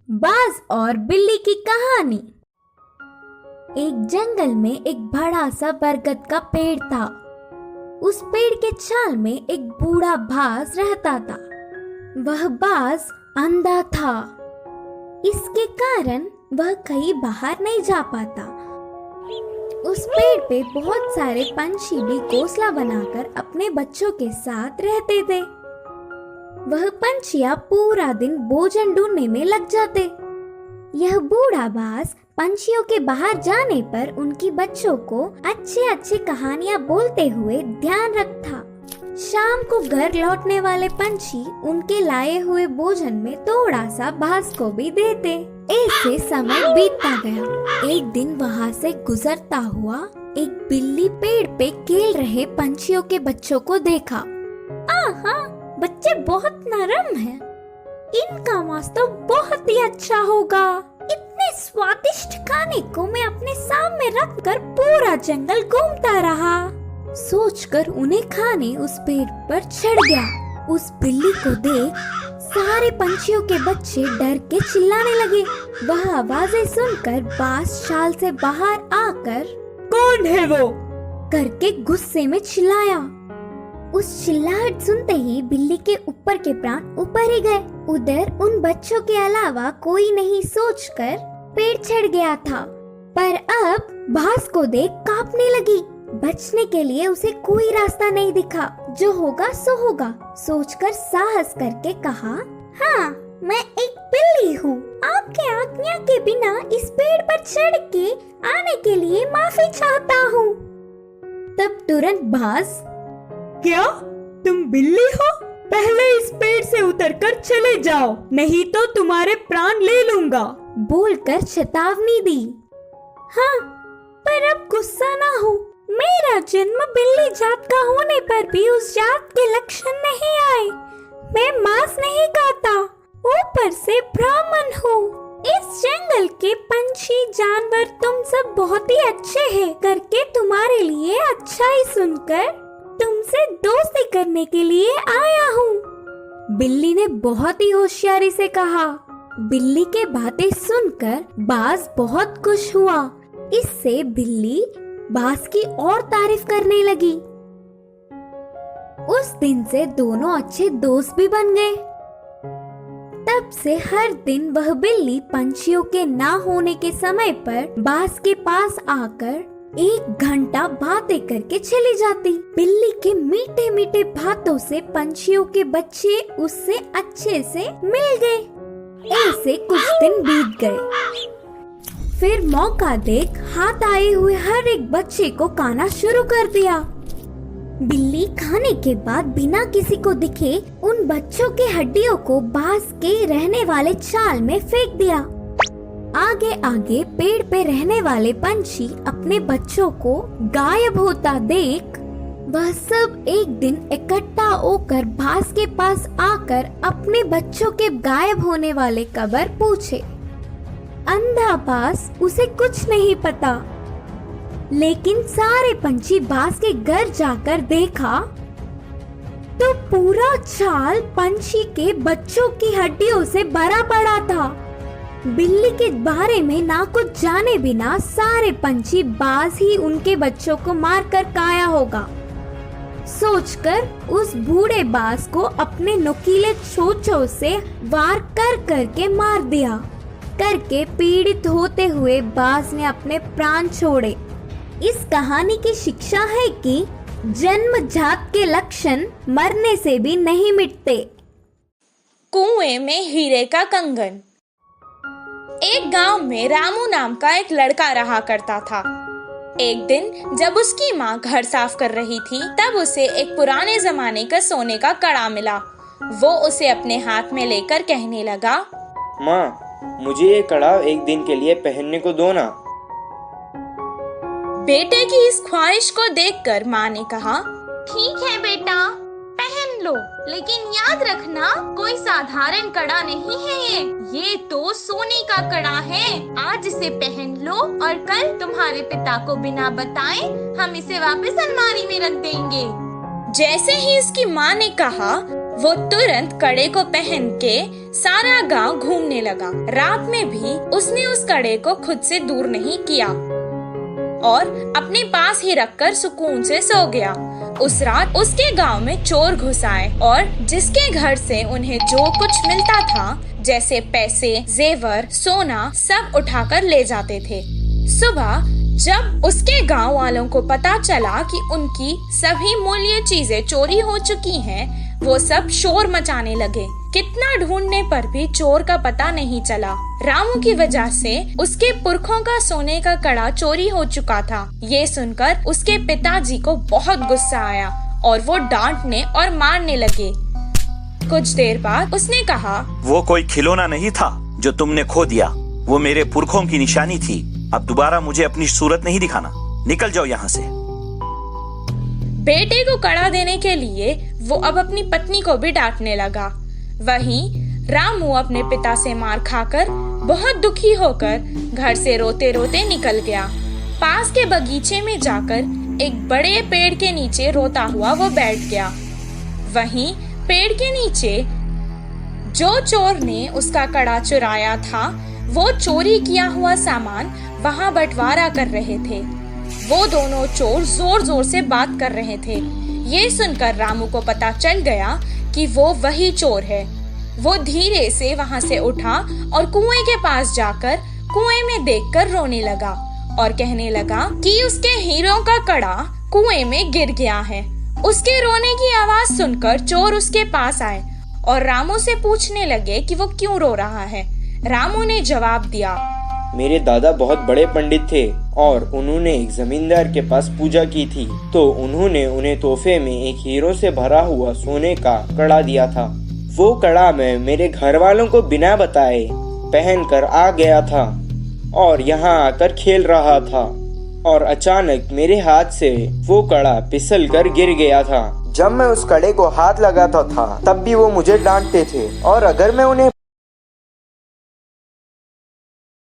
बाज और बिल्ली की कहानी। एक जंगल में एक बड़ा सा बरगद का पेड़ था। उस पेड़ के छाल में एक बूढ़ा बाज रहता था। वह बाज अंधा था। इसके कारण वह कहीं बाहर नहीं जा पाता। उस पेड़ पे बहुत सारे पंछी भी घोंसला बनाकर अपने बच्चों के साथ रहते थे। वह पंछियां पूरा दिन भोजन ढूंढने में लग जाते। यह बूढ़ा बाज पंछियों के बाहर जाने पर उनकी बच्चों को अच्छे अच्छे कहानियां बोलते हुए ध्यान रखता। शाम को घर लौटने वाले पंछी उनके लाए हुए भोजन में थोड़ा सा बाज को भी देते। ऐसे समय बीतता गया। एक दिन वहाँ से गुजरता हुआ एक बिल्ली पेड़ पे खेल रहे पंछियों के बच्चों को देखा। आहा, बच्चे बहुत नरम हैं। इनका मांस तो बहुत ही अच्छा होगा। इतने स्वादिष्ट खाने को मैं अपने सामने रखकर पूरा जंगल घूमता रहा। सोचकर उन्हें खाने उस पेड़ पर चढ़ गया। उस बिल्ली को देख सारे पंछियों के बच्चे डर के चिल्लाने लगे। वह आवाजें सुनकर बाज शाल से बाहर आकर कौन है वो करके गुस्से में चिल्लाया। उस चिल्लाहट सुनते ही बिल्ली के ऊपर के प्राण ऊपर ही गए। उधर उन बच्चों के अलावा कोई नहीं सोचकर पेड़ चढ़ गया था। पर अब बाज को देख कांपने लगी। बचने के लिए उसे कोई रास्ता नहीं दिखा। जो होगा सो होगा सोचकर साहस करके कहा, हाँ, मैं एक बिल्ली हूँ। आपके आज्ञा के बिना इस पेड़ पर चढ़ के आने के लिए माफी चाहता हूँ। तब तुरंत बाज, क्या तुम बिल्ली हो? पहले इस पेड़ से उतरकर चले जाओ, नहीं तो तुम्हारे प्राण ले लूंगा, बोलकर चेतावनी दी। हाँ, पर अब गुस्सा ना हो। मेरा जन्म बिल्ली जात का होने पर भी उस जात के लक्षण नहीं आए। मैं मांस नहीं खाता, ऊपर से ब्राह्मण हूँ। इस जंगल के पंछी जानवर तुम सब बहुत ही अच्छे हैं करके तुम्हारे लिए अच्छा ही सुनकर तुमसे दोस्ती करने के लिए आया हूँ। बिल्ली ने बहुत ही होशियारी से कहा। बिल्ली के बातें सुनकर बाज बहुत खुश हुआ। इससे बिल्ली बाज की और तारीफ करने लगी। उस दिन से दोनों अच्छे दोस्त भी बन गए। तब से हर दिन वह बिल्ली पंछियों के ना होने के समय पर बाज के पास आकर 1 घंटा बातें करके चली जाती। बिल्ली के मीठे मीठे बातों से पंछियों के बच्चे उससे अच्छे से मिल गए। ऐसे कुछ दिन बीत गए। फिर मौका देख हाथ आए हुए हर एक बच्चे को खाना शुरू कर दिया। बिल्ली खाने के बाद बिना किसी को दिखे उन बच्चों के हड्डियों को बाज के रहने वाले चाल में फेंक दिया। आगे आगे पेड़ पे रहने वाले पंछी अपने बच्चों को गायब होता देख वह सब एक दिन इकट्ठा होकर बाज के पास आकर अपने बच्चों के गायब होने वाले खबर पूछे। अंधा बाज उसे कुछ नहीं पता, लेकिन सारे पंछी बाज के घर जाकर देखा तो पूरा चाल पंछी के बच्चों की हड्डियों से भरा पड़ा था। बिल्ली के बारे में ना कुछ जाने बिना सारे पंछी बाज ही उनके बच्चों को मारकर खाया होगा सोचकर उस बूढ़े बाज को अपने नुकीले चोंचों से वार कर करके मार दिया। करके पीड़ित होते हुए बाज ने अपने प्राण छोड़े। इस कहानी की शिक्षा है कि जन्मजात के लक्षण मरने से भी नहीं मिटते। कुएं में हीरे का कंगन। एक गांव में रामू नाम का एक लड़का रहा करता था। एक दिन जब उसकी माँ घर साफ कर रही थी तब उसे एक पुराने जमाने का सोने का कड़ा मिला। वो उसे अपने हाथ में लेकर कहने लगा, माँ, मुझे ये कड़ा एक दिन के लिए पहनने को दो ना। बेटे की इस ख्वाहिश को देखकर माँ ने कहा, ठीक है बेटा, पहन लो, लेकिन याद रखना कोई साधारण कड़ा नहीं है। ये तो सोने का कड़ा है। आज इसे पहन लो और कल तुम्हारे पिता को बिना बताए हम इसे वापस अलमारी में रख देंगे। जैसे ही इसकी माँ ने कहा वो तुरंत कड़े को पहन के सारा गांव घूमने लगा। रात में भी उसने उस कड़े को खुद से दूर नहीं किया और अपने पास ही रखकर सुकून से सो गया। उस रात उसके गांव में चोर घुस आए और जिसके घर से उन्हें जो कुछ मिलता था, जैसे पैसे, जेवर, सोना, सब उठाकर ले जाते थे। सुबह जब उसके गांव वालों को पता चला कि उनकी सभी मूल्य चीजें चोरी हो चुकी हैं, वो सब शोर मचाने लगे। कितना ढूंढने पर भी चोर का पता नहीं चला। रामू की वजह से उसके पुरखों का सोने का कड़ा चोरी हो चुका था। ये सुनकर उसके पिताजी को बहुत गुस्सा आया और वो डांटने और मारने लगे। कुछ देर बाद उसने कहा, वो कोई खिलौना नहीं था जो तुमने खो दिया, वो मेरे पुरखों की निशानी थी। अब दोबारा मुझे अपनी सूरत नहीं दिखाना, निकल जाओ यहाँ से। बेटे को कड़ा देने के लिए वो अब अपनी पत्नी को भी डांटने लगा। वहीं रामू अपने पिता से मार खाकर बहुत दुखी होकर घर से रोते रोते निकल गया। पास के बगीचे में जाकर एक बड़े पेड़ के नीचे रोता हुआ वो बैठ गया। वहीं पेड़ के नीचे जो चोर ने उसका कड़ा चुराया था, वो चोरी किया हुआ सामान वहां बंटवारा कर रहे थे। वो दोनों चोर जोर जोर से बात कर रहे थे। ये सुनकर रामू को पता चल गया कि वो वही चोर है। वो धीरे से वहां से उठा और कुएं के पास जाकर कुएं में देखकर रोने लगा और कहने लगा कि उसके हीरों का कड़ा कुएं में गिर गया है। उसके रोने की आवाज सुनकर चोर उसके पास आए और रामू से पूछने लगे कि वो क्यों रो रहा है। रामू ने जवाब दिया, मेरे दादा बहुत बड़े पंडित थे और उन्होंने एक जमींदार के पास पूजा की थी, तो उन्होंने उन्हें तोहफे में एक हीरो से भरा हुआ सोने का कड़ा दिया था। वो कड़ा मैं मेरे घर वालों को बिना बताए पहनकर आ गया था और यहाँ आकर खेल रहा था और अचानक मेरे हाथ से वो कड़ा फिसल कर गिर गया था। जब मैं उस कड़े को हाथ लगाता था तब भी वो मुझे डांटते थे और अगर मैं उन्हें